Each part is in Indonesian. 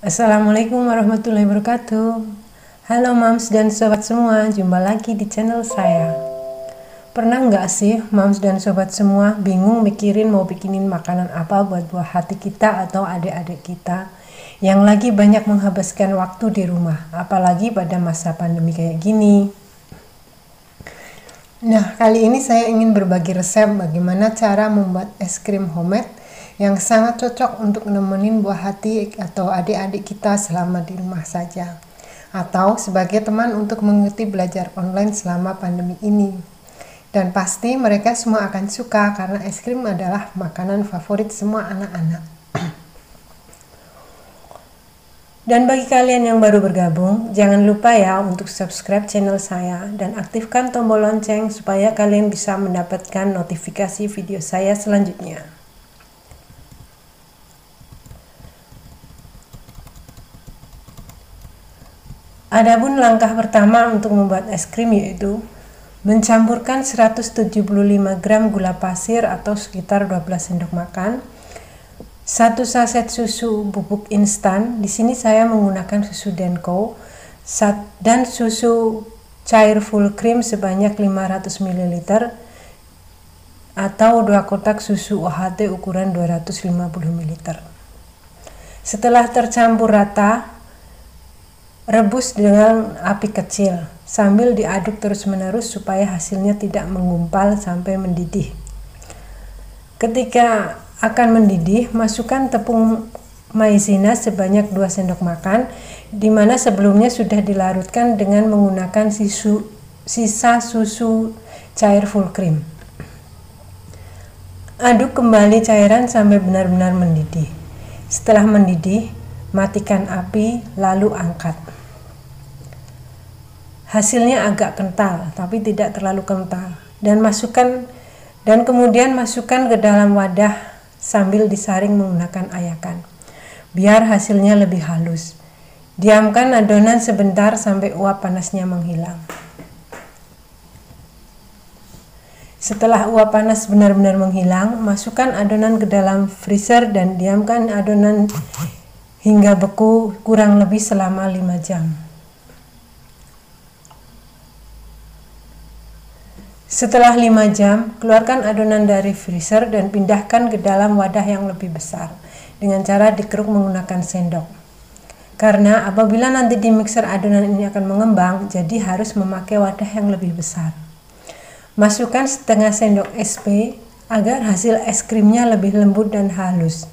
Assalamualaikum warahmatullahi wabarakatuh. Halo Mams dan sobat semua, jumpa lagi di channel saya. Pernah nggak sih Mams dan sobat semua bingung mikirin mau bikinin makanan apa buat buah hati kita atau adik-adik kita yang lagi banyak menghabiskan waktu di rumah, apalagi pada masa pandemi kayak gini. Nah, kali ini saya ingin berbagi resep bagaimana cara membuat es krim homemade yang sangat cocok untuk nemenin buah hati atau adik-adik kita selama di rumah saja, atau sebagai teman untuk mengikuti belajar online selama pandemi ini. Dan pasti mereka semua akan suka karena es krim adalah makanan favorit semua anak-anak. Dan bagi kalian yang baru bergabung, jangan lupa ya untuk subscribe channel saya dan aktifkan tombol lonceng supaya kalian bisa mendapatkan notifikasi video saya selanjutnya. Adapun langkah pertama untuk membuat es krim yaitu mencampurkan 175 gram gula pasir atau sekitar 12 sendok makan, 1 saset susu bubuk instan. Di sini saya menggunakan susu Denko dan susu cair full cream sebanyak 500 ml atau 2 kotak susu UHT ukuran 250 ml. Setelah tercampur rata, rebus dengan api kecil sambil diaduk terus-menerus supaya hasilnya tidak menggumpal sampai mendidih. Ketika akan mendidih, masukkan tepung maizena sebanyak 2 sendok makan, di mana sebelumnya sudah dilarutkan dengan menggunakan sisa susu cair full cream. Aduk kembali cairan sampai benar-benar mendidih. Setelah mendidih, matikan api lalu angkat. Hasilnya agak kental tapi tidak terlalu kental, dan kemudian masukkan ke dalam wadah sambil disaring menggunakan ayakan biar hasilnya lebih halus. Diamkan adonan sebentar sampai uap panasnya menghilang. Setelah uap panas benar-benar menghilang, masukkan adonan ke dalam freezer dan diamkan adonan hingga beku kurang lebih selama 5 jam. Setelah 5 jam, keluarkan adonan dari freezer dan pindahkan ke dalam wadah yang lebih besar dengan cara dikeruk menggunakan sendok. Karena apabila nanti di mixer adonan ini akan mengembang, jadi harus memakai wadah yang lebih besar. Masukkan setengah sendok SP agar hasil es krimnya lebih lembut dan halus.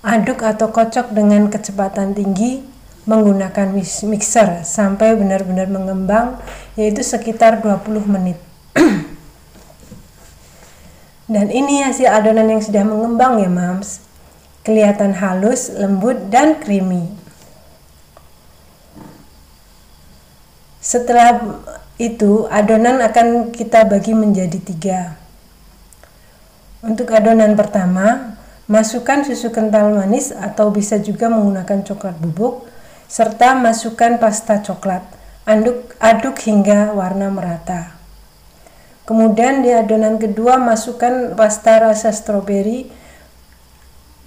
Aduk atau kocok dengan kecepatan tinggi menggunakan mixer sampai benar-benar mengembang, yaitu sekitar 20 menit. Dan ini hasil adonan yang sudah mengembang ya Mams. Kelihatan halus, lembut, dan creamy. Setelah itu adonan akan kita bagi menjadi 3. Untuk adonan pertama, masukkan susu kental manis atau bisa juga menggunakan coklat bubuk, serta masukkan pasta coklat. Aduk hingga warna merata. Kemudian di adonan kedua masukkan pasta rasa stroberi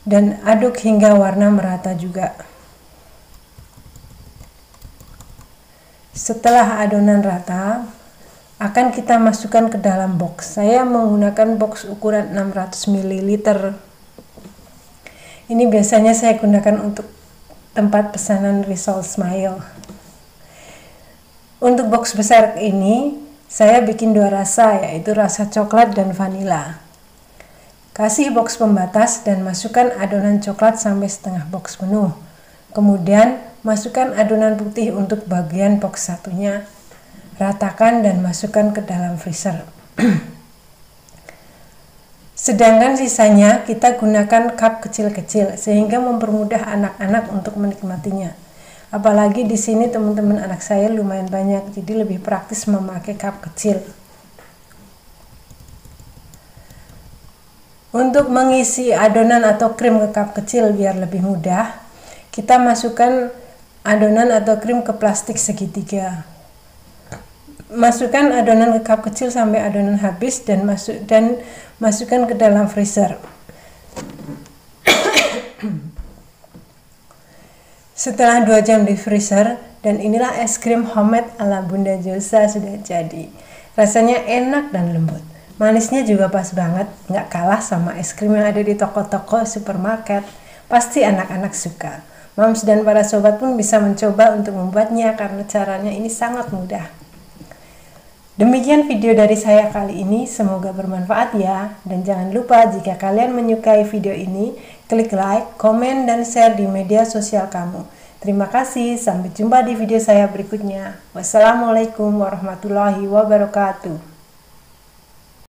dan aduk hingga warna merata juga. Setelah adonan rata, akan kita masukkan ke dalam box. Saya menggunakan box ukuran 600 ml. Ini biasanya saya gunakan untuk tempat pesanan Risol Smile. Untuk box besar ini saya bikin 2 rasa, yaitu rasa coklat dan vanila. Kasih box pembatas dan masukkan adonan coklat sampai setengah box penuh. Kemudian masukkan adonan putih untuk bagian box satunya. Ratakan dan masukkan ke dalam freezer. Sedangkan sisanya kita gunakan cup kecil-kecil sehingga mempermudah anak-anak untuk menikmatinya. Apalagi di sini teman-teman anak saya lumayan banyak, jadi lebih praktis memakai cup kecil. Untuk mengisi adonan atau krim ke cup kecil biar lebih mudah, kita masukkan adonan atau krim ke plastik segitiga. Masukkan adonan ke cup kecil sampai adonan habis dan masukkan ke dalam freezer. Setelah 2 jam di freezer, dan inilah es krim homemade ala Bunda Josa sudah jadi. Rasanya enak dan lembut. Manisnya juga pas banget, nggak kalah sama es krim yang ada di toko-toko supermarket. Pasti anak-anak suka. Moms dan para sobat pun bisa mencoba untuk membuatnya karena caranya ini sangat mudah. Demikian video dari saya kali ini, semoga bermanfaat ya. Dan jangan lupa jika kalian menyukai video ini, klik like, komen, dan share di media sosial kamu. Terima kasih, sampai jumpa di video saya berikutnya. Wassalamualaikum warahmatullahi wabarakatuh.